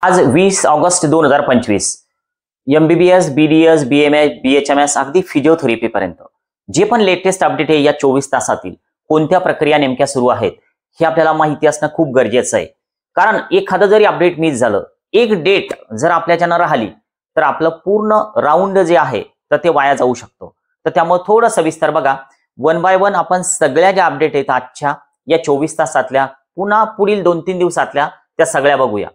आज 20 August 2025 MBBS, BDS, BMS, BHMS अगदी physiotherapy पर्यंत जे पण लेटेस्ट अपडेट आहे या 24 तासातील कोणत्या प्रक्रिया नेमक्या सुरू आहेत हे आपल्याला माहिती असणं खूप गरजेचं आहे. कारण एखादं जरी अपडेट मिस झालं, एक डेट जर आपल्याच्यानं राहिली तर आपलं पूर्ण राऊंड जे आहे तर ते वाया जाऊ शकतो. तर त्यामुळे थोडं सविस्तर बघा. वन बाय वन आपण सगळ्या ज्या अपडेट आहेत आजच्या या 24 तासातल्या पुन्हा पुढील 2-3 दिवसातल्या त्या सगळ्या बघूया.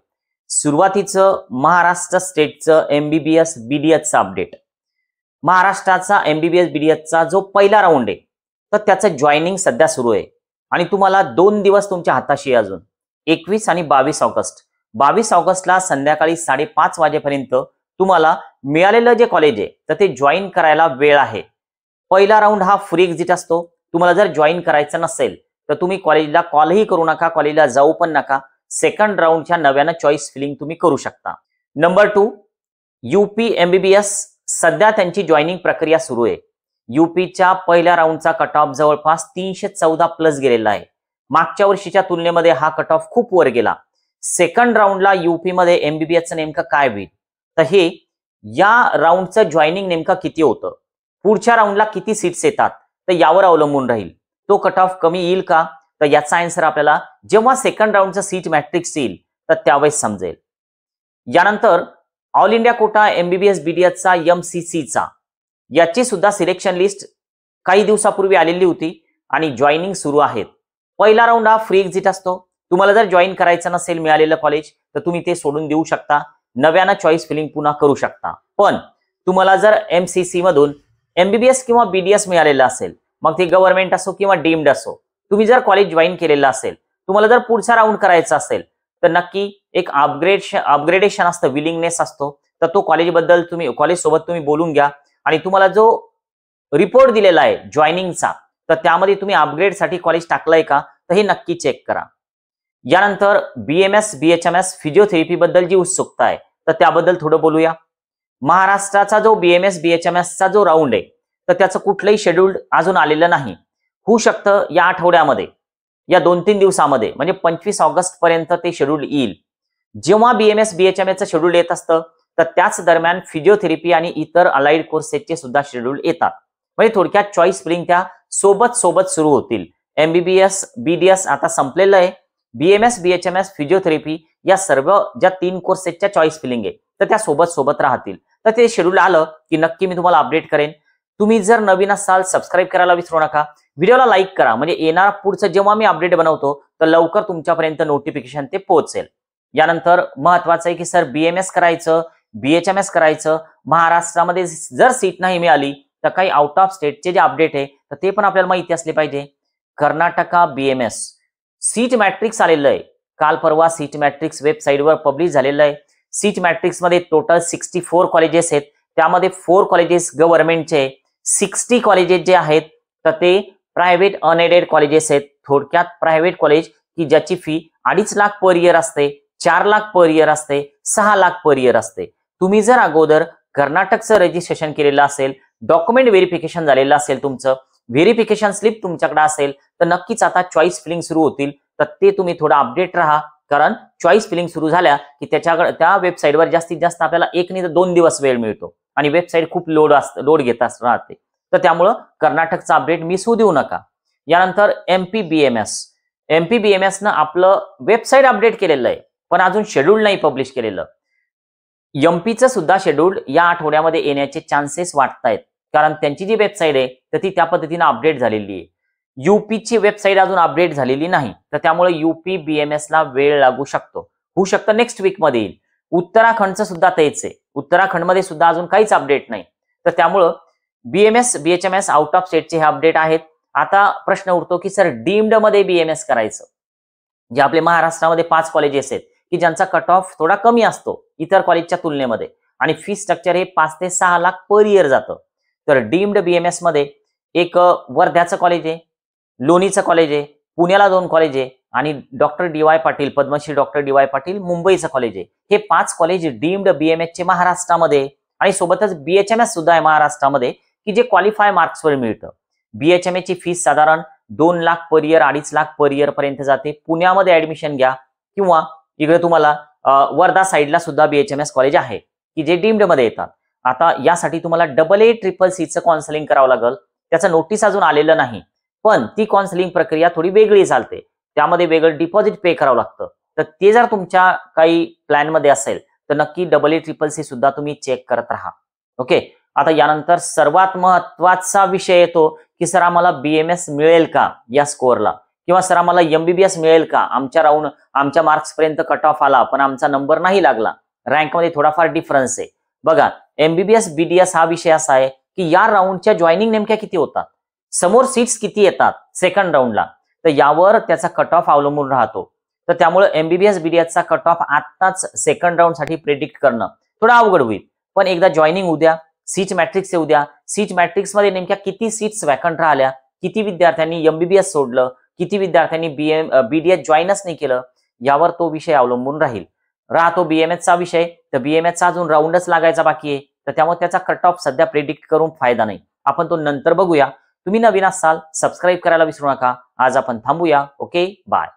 सुरुवातीचं महाराष्ट्र स्टेटचं MBBS BDSचं अपडेट. महाराष्ट्राचा MBBS BDSचा जो पहिला राऊंड आहे तर त्याचं जॉईनिंग सध्या सुरू आहे आणि तुम्हाला 2 दिवस तुमच्या हाताशी आहे अजून, 21 आणि 22 ऑगस्ट. 22 ऑगस्टला संध्याकाळी 5:30 वाजेपर्यंत तुम्हाला मिळालेलं जे कॉलेज आहे तर ते जॉईन करायला वेळ आहे. पहिला राऊंड हा फ्री एक्झिट असतो. तुम्हाला जर जॉईन करायचं नसेल तर तुम्ही कॉलेजला कॉलही करू नका, कॉलेजला जाऊ पण नका. सेकंड राऊंडच्या नव्यानं चॉईस फिलिंग तुम्ही करू शकता. नंबर 2, UP MBBS सध्या त्यांची जॉईनिंग प्रक्रिया सुरू आहे. UPच्या पहिल्या राऊंडचा कट ऑफ जवळपास 314 प्लस गेलेला आहे. मागच्या वर्षीच्या तुलनेमध्ये हा कट ऑफ खूप वर गेला. सेकंड राऊंडला UP मध्ये MBBSचं नेमकं काय होईल तर हे या राऊंडचं जॉईनिंग नेमकं किती होतं, पुढच्या राऊंडला किती सीट्स येतात तर यावर अवलंबून राहील. तो कट ऑफ कमी येईल का तर याचा आन्सर आपल्याला जेव्हा सेकंड राऊंडचं सीट मॅट्रिक्स येईल तर त्यावेळेस समजेल. यानंतर ऑल इंडिया कोटा MBBS BDSचा MCCचा याची सुद्धा सिलेक्शन लिस्ट काही दिवसापूर्वी आलेली होती आणि जॉईनिंग सुरू आहेत. पहिला राऊंड हा फ्री एक्झिट असतो. तुम्हाला जर जॉईन करायचं नसेल मिळालेलं कॉलेज तर तुम्ही ते सोडून देऊ शकता, नव्यानं चॉईस फिलिंग पुन्हा करू शकता. पण तुम्हाला जर MCC मधून MBBS किंवा BDS मिळालेलं असेल, मग ते गव्हर्नमेंट असो किंवा डीम्ड असो, तुम्ही जर कॉलेज जॉईन केलेलं असेल, तुम्हाला जर पुढचा राऊंड करायचा असेल तर नक्की एक अपग्रेडेशन असतं, विलिंगनेस असतो. तर तो कॉलेजबद्दल तुम्ही कॉलेज सोबत तुम्ही बोलून घ्या आणि तुम्हाला जो रिपोर्ट दिलेला आहे जॉईनिंगचा तर त्यामध्ये तुम्ही अपग्रेडसाठी कॉलेज टाकलंय का तर हे नक्की चेक करा. यानंतर BMS BHMS फिजिओथेरपी बद्दल जी उत्सुकता आहे तर त्याबद्दल थोडं बोलूया. महाराष्ट्राचा जो BMS BHMSचा जो राऊंड आहे तर त्याचं कुठलंही शेड्यूल अजून आलेलं नाही. होऊ शकतं या आठवड्यामध्ये, या 2-3 दिवसामध्ये म्हणजे 25 ऑगस्ट पर्यंत ते शेड्यूल येईल. जेव्हा BMS BHMSचं शेड्यूल येत असतं तर त्याच दरम्यान फिजिओथेरपी आणि इतर अलाइड कोर्सेसचे सुद्धा शेड्यूल येतात. म्हणजे थोडक्यात चॉईस फिलिंग त्या सोबत सुरू होतील. MBBS BDS आता संपलेलं आहे. BMS BHMS फिजिओथेरपी या सर्व ज्या 3 कोर्सेसच्या चॉईस फिलिंग आहे तर त्या सोबत राहतील. तर ते शेड्यूल आलं की नक्की मी तुम्हाला अपडेट करेन. तुम्ही जर नवीन असाल सबस्क्राईब करायला विसरू नका. व्हिडिओला लाईक करा म्हणजे येणारा पुढचं जेव्हा मी अपडेट बनवतो तर लवकर तुमच्यापर्यंत नोटिफिकेशन ते पोहोचेल. यानंतर महत्वाचं आहे की सर BMS करायचं, BHMS करायचं, महाराष्ट्रामध्ये जर सीट नाही मिळाली तर काही आउट ऑफ स्टेटचे जे अपडेट आहे तर ते पण आपल्याला माहिती असले पाहिजे. कर्नाटका BMS सीट मॅट्रिक्स आलेलं आहे. काल परवा सीट मॅट्रिक्स वेबसाईटवर पब्लिश झालेलं आहे. सीट मॅट्रिक्स मध्ये टोटल 64 कॉलेजेस आहेत. त्यामध्ये 4 कॉलेजेस गव्हर्नमेंटचे, 60 कॉलेजेस जे आहेत तर ते प्रायव्हेट अनएडेड कॉलेजेस आहेत. थोडक्यात प्रायव्हेट कॉलेज की ज्याची फी 2.5 लाख पर इयर असते, 4 लाख पर इयर असते, 6 लाख पर इयर असते. तुम्ही जर अगोदर कर्नाटकचं रजिस्ट्रेशन केलेलं असेल, डॉक्युमेंट व्हेरिफिकेशन झालेलं असेल, तुमचं व्हेरिफिकेशन स्लिप तुमच्याकडे असेल तर नक्कीच आता चॉईस फिलिंग सुरू होतील. तर ते तुम्ही थोडं अपडेट राहा. कारण चॉईस फिलिंग सुरू झाल्या की त्या वेबसाईटवर जास्तीत जास्त आपल्याला 1 नाही तर 2 दिवस वेळ मिळतो आणि वेबसाईट खूप लोड घेत राहते. तर त्यामुळं कर्नाटकचा अपडेट मिस होऊ देऊ नका. यानंतर MP BMS न आपलं वेबसाईट अपडेट केलेलं आहे पण अजून शेड्यूल नाही पब्लिश केलेलं. MPचं सुद्धा शेड्यूल या आठवड्यामध्ये येण्याचे चान्सेस वाटतायत कारण त्यांची जी वेबसाईट आहे तर ती त्या पद्धतीने अपडेट झालेली आहे. UPची वेबसाईट अजून अपडेट झालेली नाही तर त्यामुळे UP BMS ला वेळ लागू शकतो. होऊ शकतं नेक्स्ट वीक मध्ये येईल. उत्तराखंडचं सुद्धा तेच आहे. उत्तराखंडमध्ये सुद्धा अजून काहीच अपडेट नाही. तर त्यामुळं BMS BHMS आउट ऑफ स्टेटचे हे अपडेट आहेत. आता प्रश्न उरतो की सर डीम्ड मध्ये BMS करायचं, जे आपले महाराष्ट्रामध्ये 5 कॉलेजेस आहेत की ज्यांचा कट ऑफ थोडा कमी असतो इतर कॉलेजच्या तुलनेमध्ये आणि फी स्ट्रक्चर हे 5 ते 6 लाख पर इयर जातं. तर डीम्ड BMS मध्ये एक वर्ध्याचं कॉलेज आहे, लोणीचं कॉलेज आहे, पुण्याला 2 कॉलेज आहे आणि doctor DY Patil, Padmashri doctor DY Patil मुंबईचं कॉलेज आहे. हे 5 कॉलेज डीम्ड BMS चे महाराष्ट्रामध्ये आणि सोबतच BHMS सुद्धा आहे महाराष्ट्रामध्ये की जे क्वालिफाय मार्क्सवर मिळतं. BHMS ची फीस साधारण 2 lakh per year, 2.5 lakh per year पर्यंत जाते. पुण्यामध्ये ऍडमिशन घ्या किंवा इकडे तुम्हाला वर्धा साईडला सुद्धा BHMS कॉलेज आहे की जे डीम्ड मध्ये येतात. आता यासाठी तुम्हाला AA-CCC काउन्सिलिंग करावं लागेल. त्याचं नोटीस अजून आलेलं नाही, पण ती काउन्सिलिंग प्रक्रिया थोडी वेगळी चालते. त्यामध्ये वेगळं डिपॉझिट पे करावं लागतं. तर ते जर तुमच्या काही प्लॅन मध्ये असेल तर नक्की AA-CCC सुद्धा तुम्ही चेक करत राहा. ओके. आता यानंतर सर्वात महत्वाचा विषय येतो की सर आम्हाला BMS मिळेल का या स्कोअरला, किंवा सर आम्हाला MBBS मिळेल का, आमच्या मार्क्स पर्यंत कट ऑफ आला पण आमचा नंबर नाही लागला, रँकमध्ये थोडाफार डिफरन्स आहे. बघा, MBBS BDS हा विषय असा आहे की या राऊंडच्या जॉईनिंग नेमक्या किती होतात, समोर सीट्स किती येतात सेकंड राऊंडला, तर यावर त्याचा कट ऑफ अवलंबून राहतो. तर त्यामुळे MBBS BDS चा कट ऑफ आताच सेकंड राऊंड साठी प्रेडिक्ट करणं थोडं अवघड होईल. पण एकदा जॉईनिंग उद्या, सीट मॅट्रिक्स येऊ द्या, सीट मॅट्रिक्स मध्ये नेमक्या किती सीट्स वॅकंट राहिल्या, किती विद्यार्थ्यांनी MBBS सोडलं, किती विद्यार्थ्यांनी BDS जॉईनच नाही केलं, यावर तो विषय अवलंबून राहतो. BMS चा विषय, तर BMS चा अजून राऊंडच लागायचा बाकी आहे, तर त्यामुळे त्याचा कट ऑफ सध्या प्रेडिक्ट करून फायदा नाही. आपण तो नंतर बघूया. तुम्ही नवीन असाल सबस्क्राईब करायला विसरू नका. आज आपण थांबूया. Okay, bye.